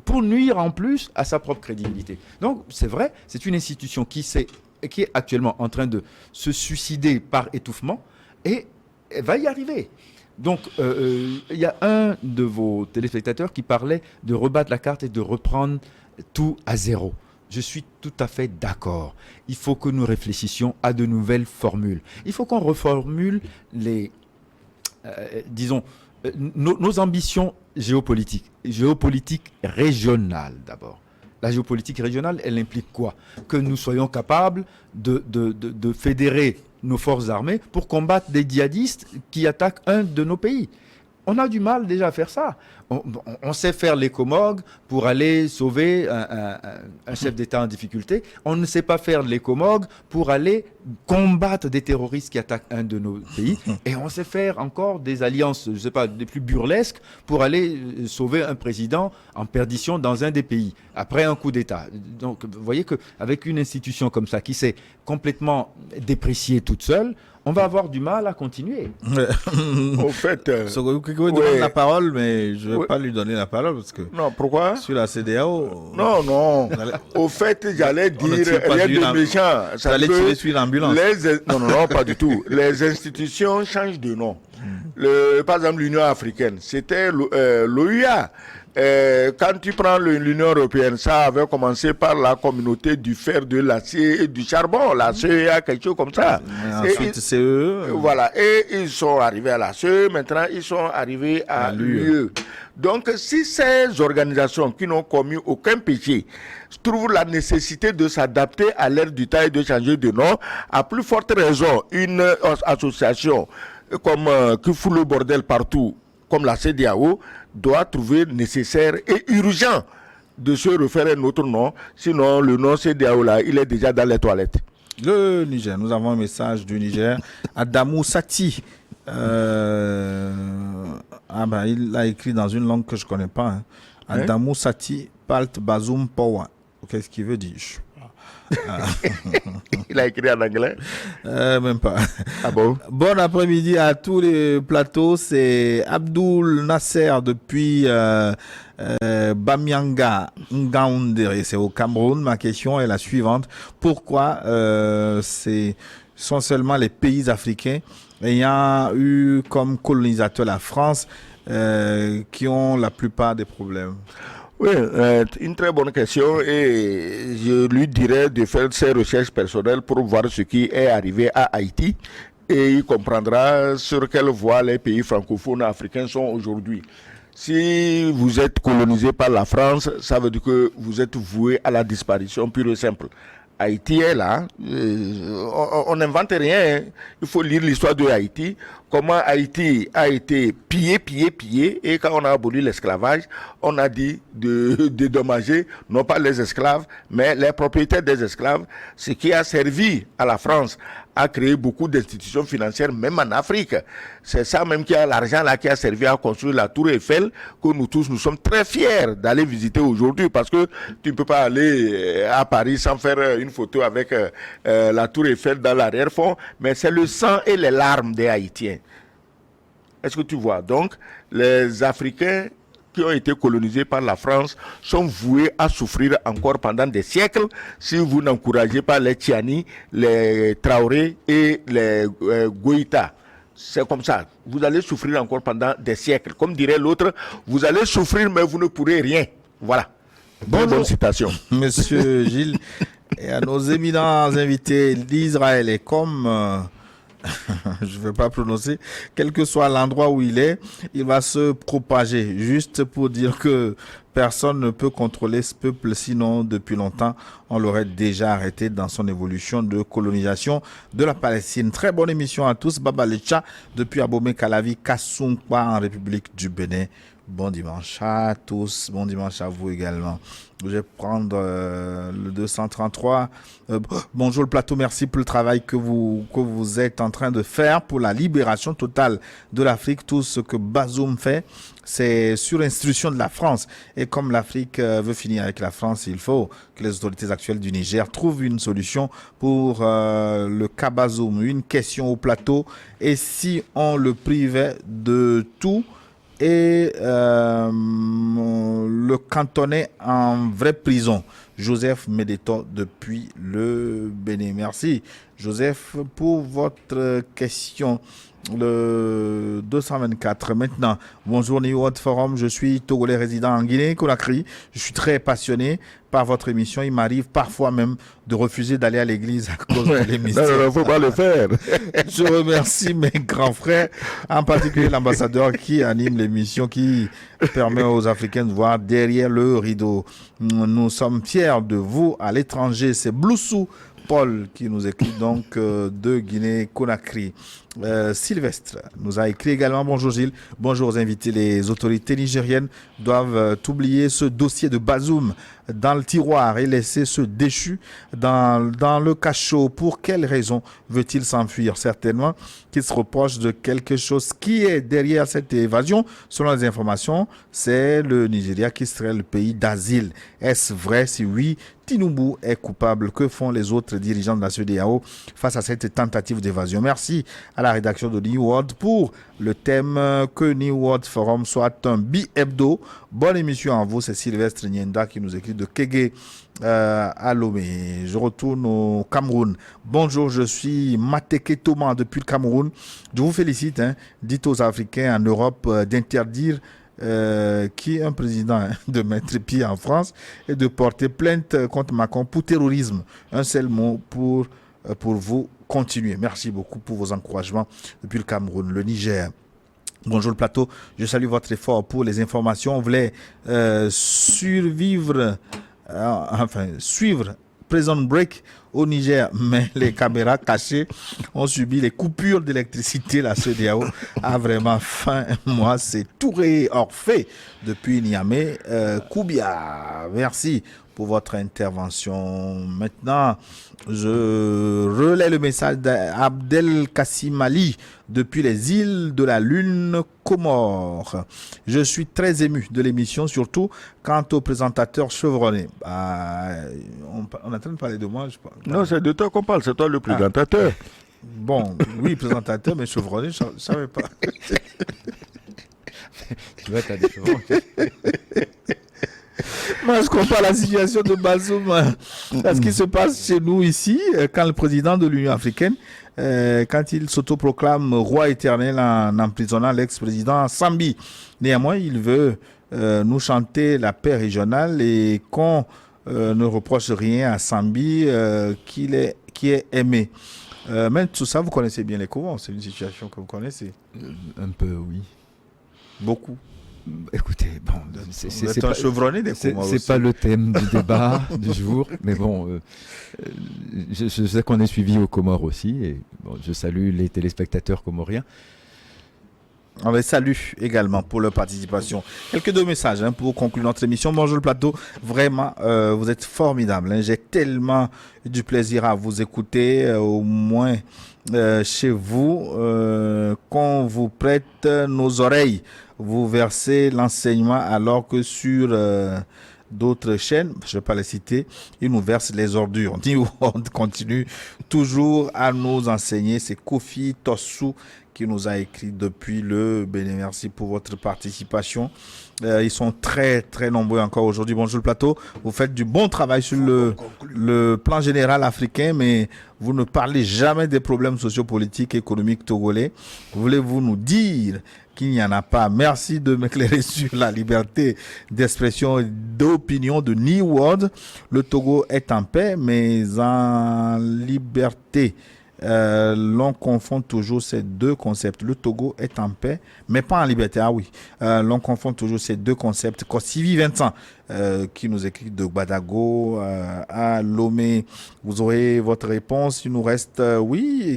pour nuire en plus à sa propre crédibilité. Donc, c'est vrai, c'est une institution qui est actuellement en train de se suicider par étouffement, et elle va y arriver. Donc, il y a un de vos téléspectateurs qui parlait de rebattre la carte et de reprendre tout à zéro. Je suis tout à fait d'accord. Il faut que nous réfléchissions à de nouvelles formules. Il faut qu'on reformule nos ambitions géopolitiques régionales d'abord. La géopolitique régionale, elle implique quoi? Que nous soyons capables de fédérer nos forces armées pour combattre des djihadistes qui attaquent un de nos pays. On a du mal déjà à faire ça. On sait faire l'écomog pour aller sauver un chef d'État en difficulté. On ne sait pas faire l'écomog pour aller combattre des terroristes qui attaquent un de nos pays. Et on sait faire encore des alliances, je ne sais pas, des plus burlesques pour aller sauver un président en perdition dans un des pays, après un coup d'État. Donc, vous voyez qu'avec une institution comme ça, qui s'est complètement dépréciée toute seule, on va avoir du mal à continuer. Au fait... demande la parole, mais je ne vais pas lui donner la parole parce que... Non, pourquoi? Sur la CEDEAO... Non. Au fait, j'allais dire rien de méchant. J'allais tirer sur l'ambulance. Non, pas du tout. Les institutions changent de nom. Par exemple, l'Union africaine, c'était l'OUA. Quand tu prends l'Union européenne, ça avait commencé par la communauté du fer, de l'acier et du charbon, la CEA, quelque chose comme ça. Ensuite, CE. Voilà, et ils sont arrivés à la CE, maintenant ils sont arrivés à l'UE. Donc, si ces organisations qui n'ont commis aucun péché trouvent la nécessité de s'adapter à l'ère du temps et de changer de nom, à plus forte raison, une association comme qui fout le bordel partout, comme la CEDEAO, doit trouver nécessaire et urgent de se refaire un autre nom. Sinon, le nom CEDEAO, là, il est déjà dans les toilettes. Le Niger, nous avons un message du Niger. Adamou Sati. Il l'a écrit dans une langue que je ne connais pas. Adamou Sati, Palt Bazoum Powa. Qu'est-ce qu'il veut dire? Il a écrit en anglais? Même pas. Ah bon? Bon après-midi à tous les plateaux. C'est Abdoul Nasser depuis Bamianga, Ngaoundéré. C'est au Cameroun. Ma question est la suivante. Pourquoi ce sont seulement les pays africains ayant eu comme colonisateur la France qui ont la plupart des problèmes? Oui, une très bonne question et je lui dirais de faire ses recherches personnelles pour voir ce qui est arrivé à Haïti et il comprendra sur quelle voie les pays francophones africains sont aujourd'hui. Si vous êtes colonisé par la France, ça veut dire que vous êtes voué à la disparition pure et simple. Haïti est là, on n'invente rien, il faut lire l'histoire de Haïti, comment Haïti a été pillé, et quand on a aboli l'esclavage, on a dit de dédommager non pas les esclaves, mais les propriétaires des esclaves, ce qui a servi à la France à créer beaucoup d'institutions financières, même en Afrique. C'est ça même qui a l'argent là qui a servi à construire la Tour Eiffel, que nous tous, nous sommes très fiers d'aller visiter aujourd'hui, parce que tu ne peux pas aller à Paris sans faire une photo avec la Tour Eiffel dans l'arrière-fond, mais c'est le sang et les larmes des Haïtiens. Est-ce que tu vois? Donc, les Africains qui ont été colonisés par la France sont voués à souffrir encore pendant des siècles si vous n'encouragez pas les Tiani, les Traoré et les Goïta. C'est comme ça. Vous allez souffrir encore pendant des siècles. Comme dirait l'autre, vous allez souffrir mais vous ne pourrez rien. Voilà. Bonne citation. Monsieur Gilles, et à nos éminents invités d'Israël, et comme... je ne vais pas prononcer, quel que soit l'endroit où il est, il va se propager, juste pour dire que personne ne peut contrôler ce peuple, sinon depuis longtemps, on l'aurait déjà arrêté dans son évolution de colonisation de la Palestine. Très bonne émission à tous, Baba Lecha, depuis Abomey Calavi, Kassoumpa, en République du Bénin. Bon dimanche à tous, bon dimanche à vous également. Je vais prendre le 233. Bonjour le plateau, merci pour le travail que vous êtes en train de faire pour la libération totale de l'Afrique. Tout ce que Bazoum fait, c'est sur instruction de la France. Et comme l'Afrique veut finir avec la France, il faut que les autorités actuelles du Niger trouvent une solution pour le cas Bazoum. Une question au plateau. Et si on le privait de tout et le cantonner en vraie prison? Joseph Médéto depuis le Bénin. Merci Joseph pour votre question. Le 224 maintenant. Bonjour New World Forum, je suis Togolais résident en Guinée-Conakry. Je suis très passionné par votre émission. Il m'arrive parfois même de refuser d'aller à l'église à cause de l'émission. Non, faut pas le faire. Je remercie mes grands frères, en particulier l'ambassadeur qui anime l'émission, qui permet aux Africains de voir derrière le rideau. Nous sommes fiers de vous à l'étranger. C'est Bloussou Paul qui nous écrit donc de Guinée-Conakry. Sylvestre nous a écrit également. Bonjour Gilles, bonjour aux invités. Les autorités nigériennes doivent oublier ce dossier de Bazoum dans le tiroir et laisser ce déchu dans le cachot. Pour quelle raison veut-il s'enfuir? Certainement qu'il se reproche de quelque chose. Qui est derrière cette évasion? Selon les informations, c'est le Nigeria qui serait le pays d'asile. Est-ce vrai? Si oui, Tinubu est coupable. Que font les autres dirigeants de la CEDEAO face à cette tentative d'évasion? Merci à la rédaction de New World pour le thème que New World Forum soit un bi-hebdo. Bonne émission à vous, c'est Sylvestre Nienda qui nous écrit de Kégué à Lomé. Je retourne au Cameroun. Bonjour, je suis Mateke Thomas depuis le Cameroun. Je vous félicite. Dites aux Africains en Europe d'interdire qui est un président de mettre pied en France et de porter plainte contre Macron pour terrorisme. Un seul mot pour vous continuer. Merci beaucoup pour vos encouragements depuis le Cameroun, le Niger. Bonjour le plateau, je salue votre effort pour les informations. On voulait suivre Prison Break au Niger, mais les caméras cachées ont subi les coupures d'électricité. La CEDEAO a vraiment faim. Moi, c'est Touré Orphée depuis Niamey. Koubia, merci pour votre intervention. Maintenant, je relais le message d'Abdel Kassim Ali depuis les îles de la Lune, Comores. Je suis très ému de l'émission, surtout quant au présentateur chevronné. On est en train de parler de moi, je pense. Non, c'est de toi qu'on parle, c'est toi le présentateur. Bon, oui, présentateur, mais chevronné, je ne savais pas. Tu vois, tu as des chevrons. Moi, je compare la situation de Bazoum à ce qui se passe chez nous ici, quand le président de l'Union africaine, quand il s'autoproclame roi éternel en emprisonnant l'ex-président Sambi. Néanmoins, il veut nous chanter la paix régionale et qu'on ne reproche rien à Sambi qui est aimé. Même tout ça, vous connaissez bien les Comores, c'est une situation que vous connaissez. Un peu, oui. Beaucoup. Écoutez, bon, c'est pas chevronné des Comores. C'est pas le thème du débat du jour, mais bon, je sais qu'on est suivi aux Comores aussi, et bon, je salue les téléspectateurs comoriens. On les salue également pour leur participation. Quelques deux messages pour conclure notre émission. Bonjour le plateau. Vraiment, vous êtes formidables. J'ai tellement du plaisir à vous écouter, au moins chez vous, qu'on vous prête nos oreilles. Vous versez l'enseignement alors que sur d'autres chaînes, je ne vais pas les citer, ils nous versent les ordures. On continue toujours à nous enseigner. C'est Kofi Tossou qui nous a écrit depuis le Bénin. Merci pour votre participation. Ils sont très, très nombreux encore aujourd'hui. Bonjour le plateau. Vous faites du bon travail sur le plan général africain, mais vous ne parlez jamais des problèmes sociopolitiques et économiques togolais. Voulez-vous nous dire qu'il n'y en a pas? Merci de m'éclairer sur la liberté d'expression et d'opinion de New World. Le Togo est en paix, mais en liberté. L'on confond toujours ces deux concepts. Le Togo est en paix, mais pas en liberté. Ah oui, l'on confond toujours ces deux concepts. Kossivi Vincent, qui nous écrit de Badago à Lomé. Vous aurez votre réponse. Il nous reste,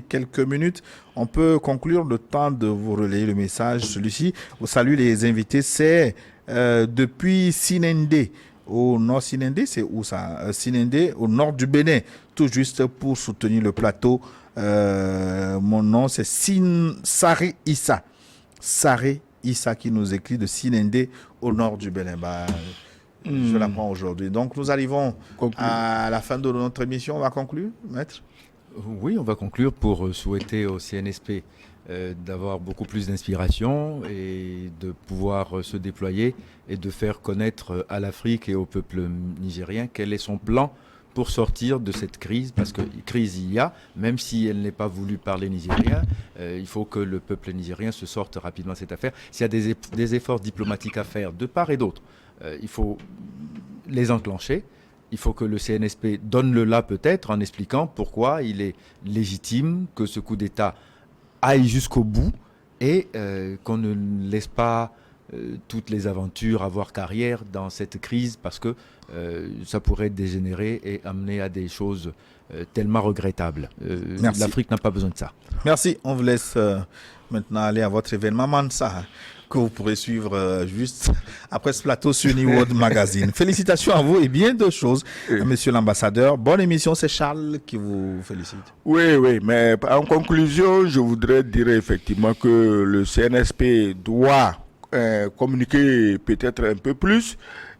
quelques minutes. On peut conclure le temps de vous relayer le message. Celui-ci, vous salue les invités. C'est depuis Sinende. Au nord Sinende, c'est où ça? Sinende, au nord du Bénin, tout juste pour soutenir le plateau. Mon nom, c'est Sari Issa. Sari Issa qui nous écrit de Sinende, au nord du Bénin. Je l'apprends aujourd'hui. Donc, nous arrivons à la fin de notre émission. On va conclure, maître? Oui, on va conclure pour souhaiter au CNSP d'avoir beaucoup plus d'inspiration et de pouvoir se déployer et de faire connaître à l'Afrique et au peuple nigérien quel est son plan pour sortir de cette crise, parce que crise il y a, même si elle n'est pas voulue par les Nigériens, il faut que le peuple nigérien se sorte rapidement de cette affaire. S'il y a des efforts diplomatiques à faire de part et d'autre, il faut les enclencher. Il faut que le CNSP donne le là peut-être en expliquant pourquoi il est légitime que ce coup d'État aille jusqu'au bout et qu'on ne laisse pas toutes les aventures avoir carrière dans cette crise parce que ça pourrait dégénérer et amener à des choses tellement regrettables. L'Afrique n'a pas besoin de ça. Merci. On vous laisse maintenant aller à votre événement Mansa, que vous pourrez suivre juste après ce plateau sur New World Magazine. Félicitations à vous et bien de choses, monsieur l'ambassadeur. Bonne émission, c'est Charles qui vous félicite. Oui, mais en conclusion, je voudrais dire effectivement que le CNSP doit communiquer peut-être un peu plus.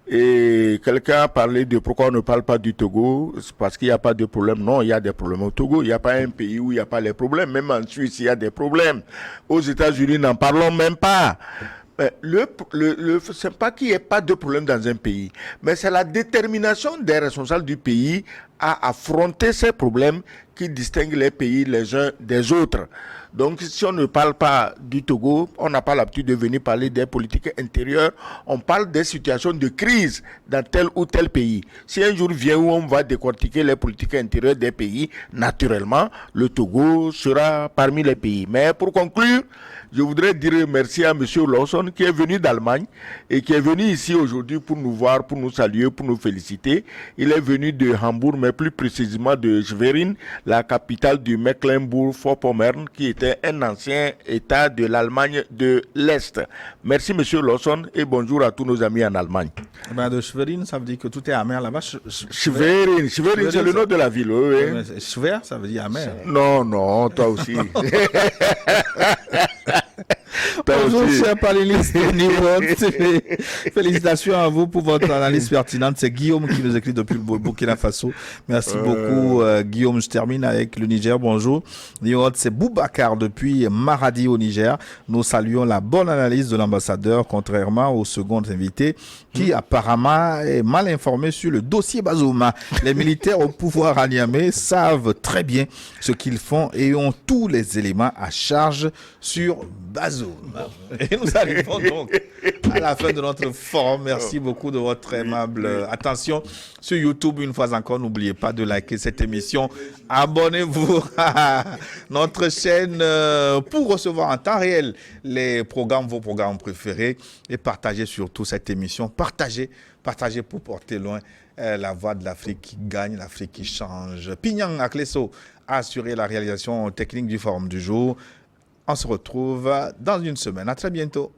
Et quelqu'un a parlé de pourquoi on ne parle pas du Togo, c'est parce qu'il n'y a pas de problème. Non, il y a des problèmes au Togo. Il n'y a pas un pays où il n'y a pas les problèmes. Même en Suisse, il y a des problèmes. Aux États-Unis, n'en parlons même pas. C'est pas qu'il n'y ait pas de problème dans un pays, mais c'est la détermination des responsables du pays à affronter ces problèmes qui distinguent les pays les uns des autres. Donc, si on ne parle pas du Togo, on n'a pas l'habitude de venir parler des politiques intérieures. On parle des situations de crise dans tel ou tel pays. Si un jour vient où on va décortiquer les politiques intérieures des pays, naturellement, le Togo sera parmi les pays. Mais pour conclure, je voudrais dire merci à M. Lawson qui est venu d'Allemagne et qui est venu ici aujourd'hui pour nous voir, pour nous saluer, pour nous féliciter. Il est venu de Hambourg, mais plus précisément de Schwerin, la capitale du Mecklembourg-Vorpommern, qui était un ancien État de l'Allemagne de l'Est. Merci M. Lawson et bonjour à tous nos amis en Allemagne. De Schwerin, ça veut dire que tout est amer là-bas. Schwerin, c'est le nom de la ville. Oui. Schwer, ça veut dire amer. Non, toi aussi. Bonjour, cher panélistes de New World. Félicitations à vous pour votre analyse pertinente. C'est Guillaume qui nous écrit depuis le Burkina Faso. Merci beaucoup, Guillaume. Je termine avec le Niger. Bonjour. New World, c'est Boubacar depuis Maradi au Niger. Nous saluons la bonne analyse de l'ambassadeur, contrairement au second invité qui apparemment est mal informé sur le dossier Bazoum. Les militaires au pouvoir à Niamey savent très bien ce qu'ils font et ont tous les éléments à charge sur Bazoum. Et nous arrivons donc à la fin de notre forum. Merci beaucoup de votre aimable attention sur YouTube. Une fois encore, n'oubliez pas de liker cette émission. Abonnez-vous à notre chaîne pour recevoir en temps réel vos programmes préférés et partagez surtout cette émission. Partagez pour porter loin la voix de l'Afrique qui gagne, l'Afrique qui change. Pignang Akleso a assuré la réalisation technique du forum du jour. On se retrouve dans une semaine. À très bientôt.